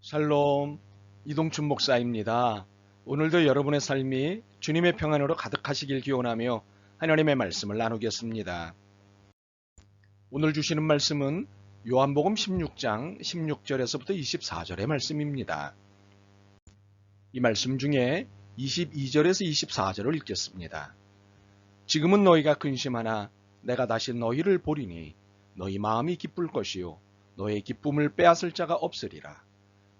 샬롬, 이동춘 목사입니다. 오늘도 여러분의 삶이 주님의 평안으로 가득하시길 기원하며 하나님의 말씀을 나누겠습니다. 오늘 주시는 말씀은 요한복음 16장 16절에서부터 24절의 말씀입니다. 이 말씀 중에 22절에서 24절을 읽겠습니다. 지금은 너희가 근심하나 내가 다시 너희를 보리니 너희 마음이 기쁠 것이요 너의 기쁨을 빼앗을 자가 없으리라.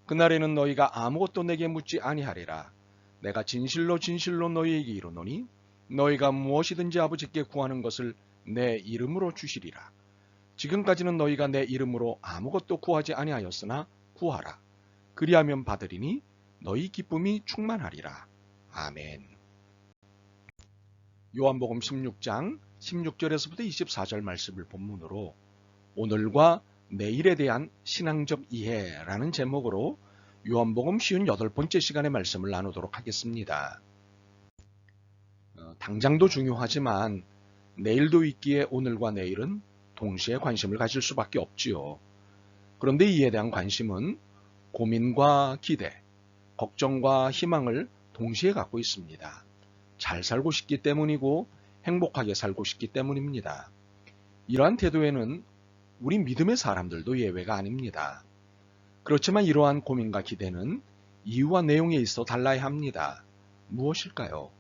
그날에는 너희가 아무것도 내게 묻지 아니하리라. 내가 진실로 진실로 너희에게 이르노니 너희가 무엇이든지 아버지께 구하는 것을 내 이름으로 주시리라. 지금까지는 너희가 내 이름으로 아무것도 구하지 아니하였으나 구하라. 그리하면 받으리니 너희 기쁨이 충만하리라. 아멘. 요한복음 16장 16절에서부터 24절 말씀을 본문으로 오늘과 내일에 대한 신앙적 이해라는 제목으로 요한복음 58번째 시간의 말씀을 나누도록 하겠습니다. 당장도 중요하지만 내일도 있기에 오늘과 내일은 동시에 관심을 가질 수밖에 없지요. 그런데 이에 대한 관심은 고민과 기대, 걱정과 희망을 동시에 갖고 있습니다. 잘 살고 싶기 때문이고 행복하게 살고 싶기 때문입니다. 이러한 태도에는 우리 믿음의 사람들도 예외가 아닙니다. 그렇지만 이러한 고민과 기대는 이유와 내용에 있어 달라야 합니다. 무엇일까요?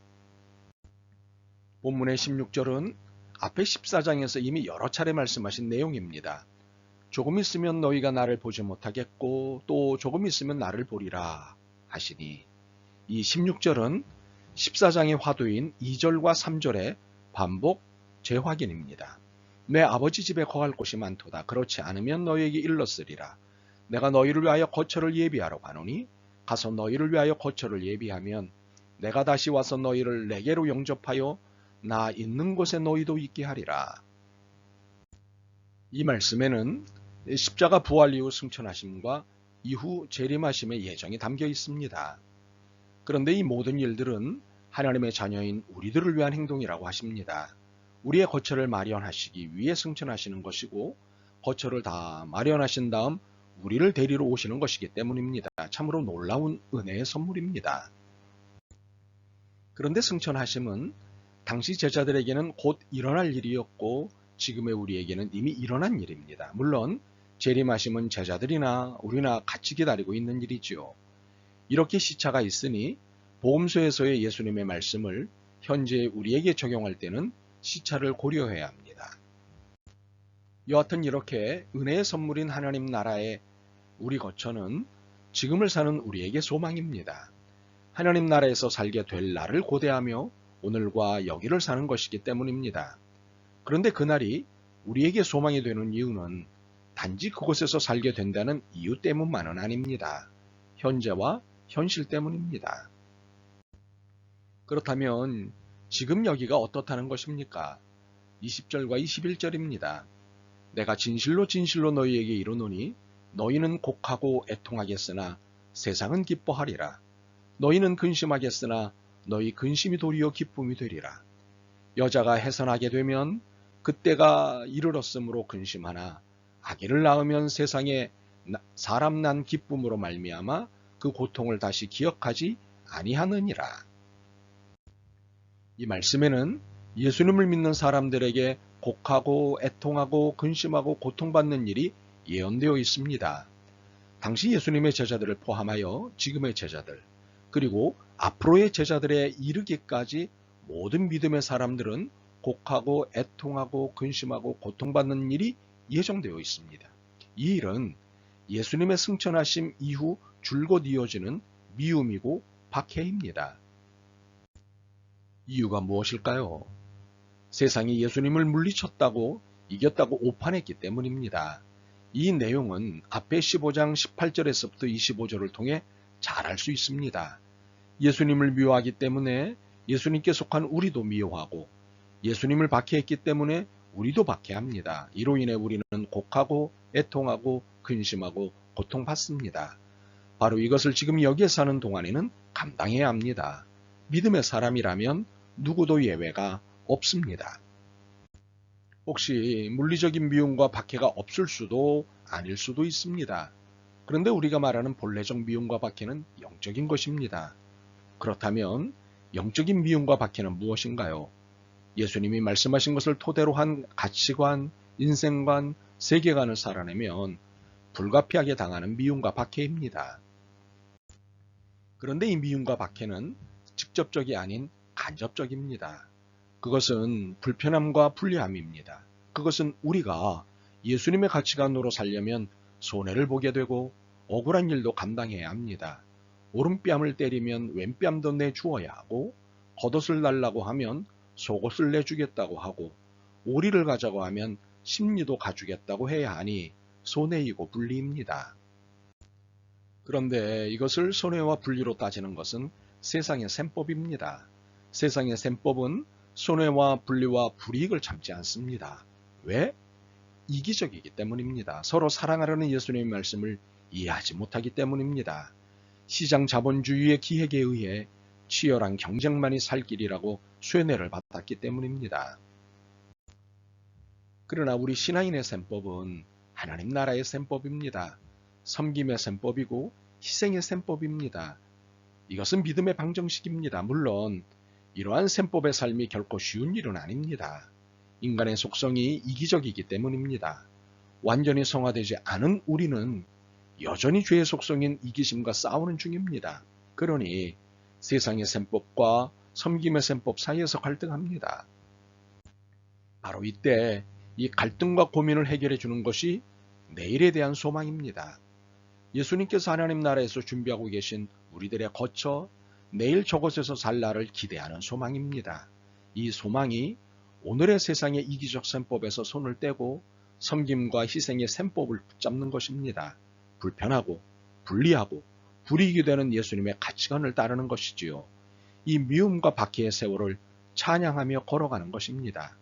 본문의 16절은 앞에 14장에서 이미 여러 차례 말씀하신 내용입니다. 조금 있으면 너희가 나를 보지 못하겠고 또 조금 있으면 나를 보리라 하시니 이 16절은 14장의 화두인 2절과 3절의 반복 재확인입니다. 내 아버지 집에 거할 곳이 많도다. 그렇지 않으면 너희에게 일렀으리라. 내가 너희를 위하여 거처를 예비하러 가노니 가서 너희를 위하여 거처를 예비하면 내가 다시 와서 너희를 내게로 영접하여 나 있는 곳에 너희도 있게 하리라. 이 말씀에는 십자가 부활 이후 승천하심과 이후 재림하심의 예정이 담겨 있습니다. 그런데 이 모든 일들은 하나님의 자녀인 우리들을 위한 행동이라고 하십니다. 우리의 거처를 마련하시기 위해 승천하시는 것이고 거처를 다 마련하신 다음 우리를 데리러 오시는 것이기 때문입니다. 참으로 놀라운 은혜의 선물입니다. 그런데 승천하심은 당시 제자들에게는 곧 일어날 일이었고 지금의 우리에게는 이미 일어난 일입니다. 물론 재림하심은 제자들이나 우리나 같이 기다리고 있는 일이지요. 이렇게 시차가 있으니 복음서에서의 예수님의 말씀을 현재 우리에게 적용할 때는 시차를 고려해야 합니다. 여하튼 이렇게 은혜의 선물인 하나님 나라의 우리 거처는 지금을 사는 우리에게 소망입니다. 하나님 나라에서 살게 될 날을 고대하며 오늘과 여기를 사는 것이기 때문입니다. 그런데 그날이 우리에게 소망이 되는 이유는 단지 그곳에서 살게 된다는 이유 때문만은 아닙니다. 현재와 현실 때문입니다. 그렇다면 지금 여기가 어떻다는 것입니까? 20절과 21절입니다. 내가 진실로 진실로 너희에게 이르노니 너희는 곡하고 애통하겠으나 세상은 기뻐하리라. 너희는 근심하겠으나 너희 근심이 도리어 기쁨이 되리라. 여자가 해산하게 되면 그때가 이르렀으므로 근심하나 아기를 낳으면 세상에 사람 난 기쁨으로 말미암아 그 고통을 다시 기억하지 아니하느니라. 이 말씀에는 예수님을 믿는 사람들에게 곡하고 애통하고 근심하고 고통받는 일이 예언되어 있습니다. 당시 예수님의 제자들을 포함하여 지금의 제자들 그리고 앞으로의 제자들에 이르기까지 모든 믿음의 사람들은 곡하고 애통하고 근심하고 고통받는 일이 예정되어 있습니다. 이 일은 예수님의 승천하심 이후 줄곧 이어지는 미움이고 박해입니다. 이유가 무엇일까요? 세상이 예수님을 물리쳤다고 이겼다고 오판했기 때문입니다. 이 내용은 앞에 15장 18절에서부터 25절을 통해 잘 알 수 있습니다. 예수님을 미워하기 때문에 예수님께 속한 우리도 미워하고 예수님을 박해했기 때문에 우리도 박해합니다. 이로 인해 우리는 곡하고 애통하고 근심하고 고통받습니다. 바로 이것을 지금 여기에 사는 동안에는 감당해야 합니다. 믿음의 사람이라면 누구도 예외가 없습니다. 혹시 물리적인 미움과 박해가 없을 수도 아닐 수도 있습니다. 그런데 우리가 말하는 본래적 미움과 박해는 영적인 것입니다. 그렇다면 영적인 미움과 박해는 무엇인가요? 예수님이 말씀하신 것을 토대로 한 가치관, 인생관, 세계관을 살아내면 불가피하게 당하는 미움과 박해입니다. 그런데 이 미움과 박해는 직접적이 아닌 간접적입니다. 그것은 불편함과 불리함입니다. 그것은 우리가 예수님의 가치관으로 살려면 손해를 보게 되고 억울한 일도 감당해야 합니다. 오른뺨을 때리면 왼뺨도 내주어야 하고, 겉옷을 달라고 하면 속옷을 내주겠다고 하고, 오리를 가자고 하면 심리도 가주겠다고 해야 하니 손해이고 불리입니다. 그런데 이것을 손해와 분리로 따지는 것은 세상의 셈법입니다. 세상의 셈법은 손해와 분리와 불이익을 참지 않습니다. 왜? 이기적이기 때문입니다. 서로 사랑하려는 예수님의 말씀을 이해하지 못하기 때문입니다. 시장 자본주의의 기획에 의해 치열한 경쟁만이 살 길이라고 쇠뇌를 받았기 때문입니다. 그러나 우리 신앙인의 셈법은 하나님 나라의 셈법입니다. 섬김의 셈법이고 희생의 셈법입니다. 이것은 믿음의 방정식입니다. 물론 이러한 셈법의 삶이 결코 쉬운 일은 아닙니다. 인간의 속성이 이기적이기 때문입니다. 완전히 성화되지 않은 우리는 여전히 죄의 속성인 이기심과 싸우는 중입니다. 그러니 세상의 셈법과 섬김의 셈법 사이에서 갈등합니다. 바로 이때 이 갈등과 고민을 해결해 주는 것이 내일에 대한 소망입니다. 예수님께서 하나님 나라에서 준비하고 계신 우리들의 거처, 내일 저곳에서 살 날을 기대하는 소망입니다. 이 소망이 오늘의 세상의 이기적 셈법에서 손을 떼고 섬김과 희생의 셈법을 붙잡는 것입니다. 불편하고 불리하고 불이익이 되는 예수님의 가치관을 따르는 것이지요. 이 미움과 박해의 세월을 찬양하며 걸어가는 것입니다.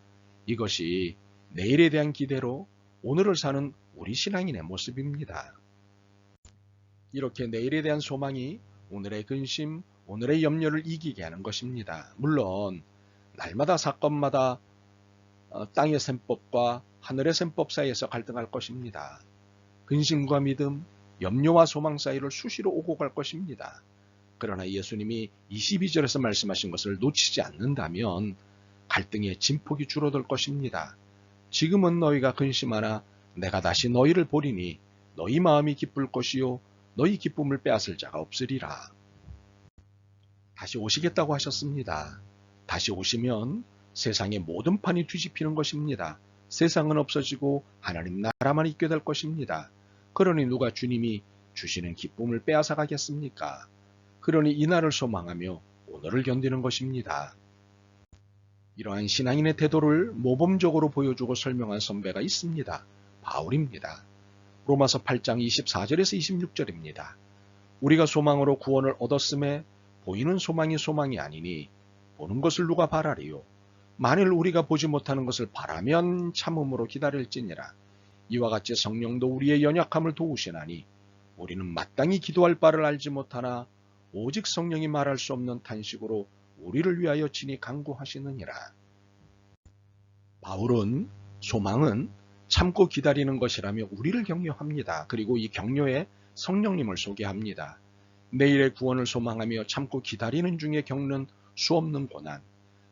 이것이 내일에 대한 기대로 오늘을 사는 우리 신앙인의 모습입니다. 이렇게 내일에 대한 소망이 오늘의 근심, 오늘의 염려를 이기게 하는 것입니다. 물론 날마다 사건마다 땅의 셈법과 하늘의 셈법 사이에서 갈등할 것입니다. 근심과 믿음, 염려와 소망 사이를 수시로 오고 갈 것입니다. 그러나 예수님이 22절에서 말씀하신 것을 놓치지 않는다면 갈등의 진폭이 줄어들 것입니다. 지금은 너희가 근심하나 내가 다시 너희를 보리니 너희 마음이 기쁠 것이요 너희 기쁨을 빼앗을 자가 없으리라. 다시 오시겠다고 하셨습니다. 다시 오시면 세상의 모든 판이 뒤집히는 것입니다. 세상은 없어지고 하나님 나라만 있게 될 것입니다. 그러니 누가 주님이 주시는 기쁨을 빼앗아 가겠습니까? 그러니 이날을 소망하며 오늘을 견디는 것입니다. 이러한 신앙인의 태도를 모범적으로 보여주고 설명한 선배가 있습니다. 바울입니다. 로마서 8장 24절에서 26절입니다. 우리가 소망으로 구원을 얻었음에 보이는 소망이 소망이 아니니 보는 것을 누가 바라리요. 만일 우리가 보지 못하는 것을 바라면 참음으로 기다릴지니라. 이와 같이 성령도 우리의 연약함을 도우시나니 우리는 마땅히 기도할 바를 알지 못하나 오직 성령이 말할 수 없는 탄식으로 우리를 위하여 친히 간구하시느니라. 바울은 소망은 참고 기다리는 것이라며 우리를 격려합니다. 그리고 이 격려에 성령님을 소개합니다. 내일의 구원을 소망하며 참고 기다리는 중에 겪는 수없는 고난,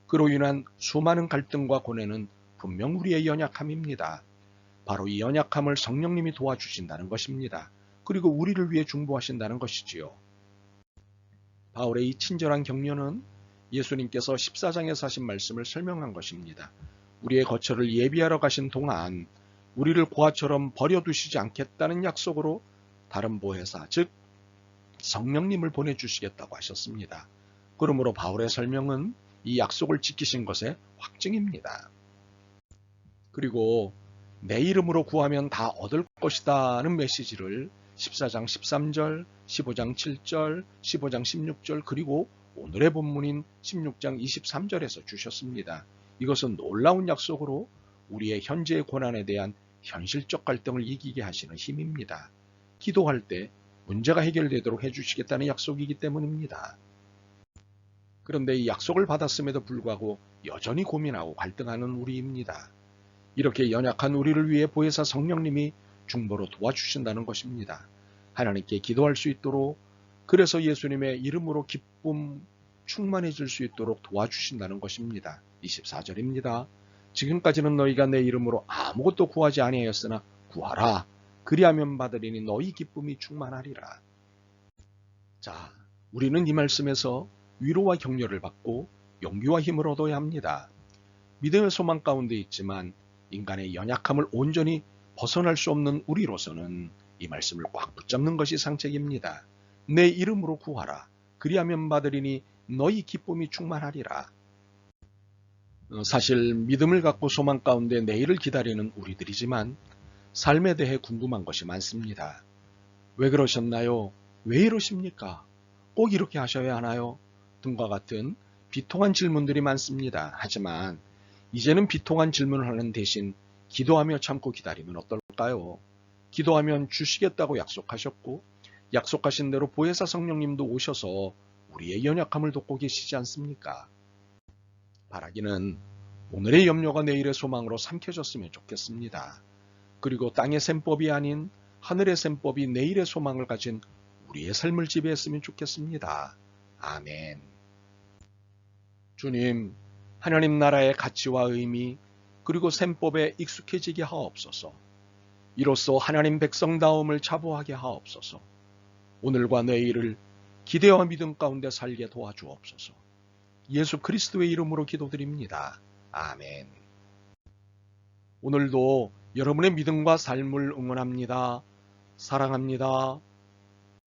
그로 인한 수많은 갈등과 고뇌는 분명 우리의 연약함입니다. 바로 이 연약함을 성령님이 도와주신다는 것입니다. 그리고 우리를 위해 중보하신다는 것이지요. 바울의 이 친절한 격려는 예수님께서 14장에서 하신 말씀을 설명한 것입니다. 우리의 거처를 예비하러 가신 동안 우리를 고아처럼 버려두시지 않겠다는 약속으로 다른 보혜사, 즉 성령님을 보내주시겠다고 하셨습니다. 그러므로 바울의 설명은 이 약속을 지키신 것의 확증입니다. 그리고 내 이름으로 구하면 다 얻을 것이다는 메시지를 14장 13절, 15장 7절, 15장 16절 그리고 오늘의 본문인 16장 23절에서 주셨습니다. 이것은 놀라운 약속으로 우리의 현재의 고난에 대한 현실적 갈등을 이기게 하시는 힘입니다. 기도할 때 문제가 해결되도록 해주시겠다는 약속이기 때문입니다. 그런데 이 약속을 받았음에도 불구하고 여전히 고민하고 갈등하는 우리입니다. 이렇게 연약한 우리를 위해 보혜사 성령님이 중보로 도와주신다는 것입니다. 하나님께 기도할 수 있도록, 그래서 예수님의 이름으로 기쁨 충만해질 수 있도록 도와주신다는 것입니다. 24절입니다. 지금까지는 너희가 내 이름으로 아무것도 구하지 아니하였으나 구하라. 그리하면 받으리니 너희 기쁨이 충만하리라. 자, 우리는 이 말씀에서 위로와 격려를 받고 용기와 힘을 얻어야 합니다. 믿음의 소망 가운데 있지만 인간의 연약함을 온전히 벗어날 수 없는 우리로서는 이 말씀을 꽉 붙잡는 것이 상책입니다. 내 이름으로 구하라. 그리하면 받으리니 너희 기쁨이 충만하리라. 사실 믿음을 갖고 소망 가운데 내일을 기다리는 우리들이지만 삶에 대해 궁금한 것이 많습니다. 왜 그러셨나요? 왜 이러십니까? 꼭 이렇게 하셔야 하나요? 등과 같은 비통한 질문들이 많습니다. 하지만 이제는 비통한 질문을 하는 대신 기도하며 참고 기다리면 어떨까요? 기도하면 주시겠다고 약속하셨고 약속하신 대로 보혜사 성령님도 오셔서 우리의 연약함을 돕고 계시지 않습니까? 바라기는 오늘의 염려가 내일의 소망으로 삼켜졌으면 좋겠습니다. 그리고 땅의 셈법이 아닌 하늘의 셈법이 내일의 소망을 가진 우리의 삶을 지배했으면 좋겠습니다. 아멘. 주님, 하나님 나라의 가치와 의미 그리고 셈법에 익숙해지게 하옵소서. 이로써 하나님 백성다움을 자부하게 하옵소서. 오늘과 내일을 기대와 믿음 가운데 살게 도와주옵소서. 예수 그리스도의 이름으로 기도드립니다. 아멘. 오늘도 여러분의 믿음과 삶을 응원합니다. 사랑합니다.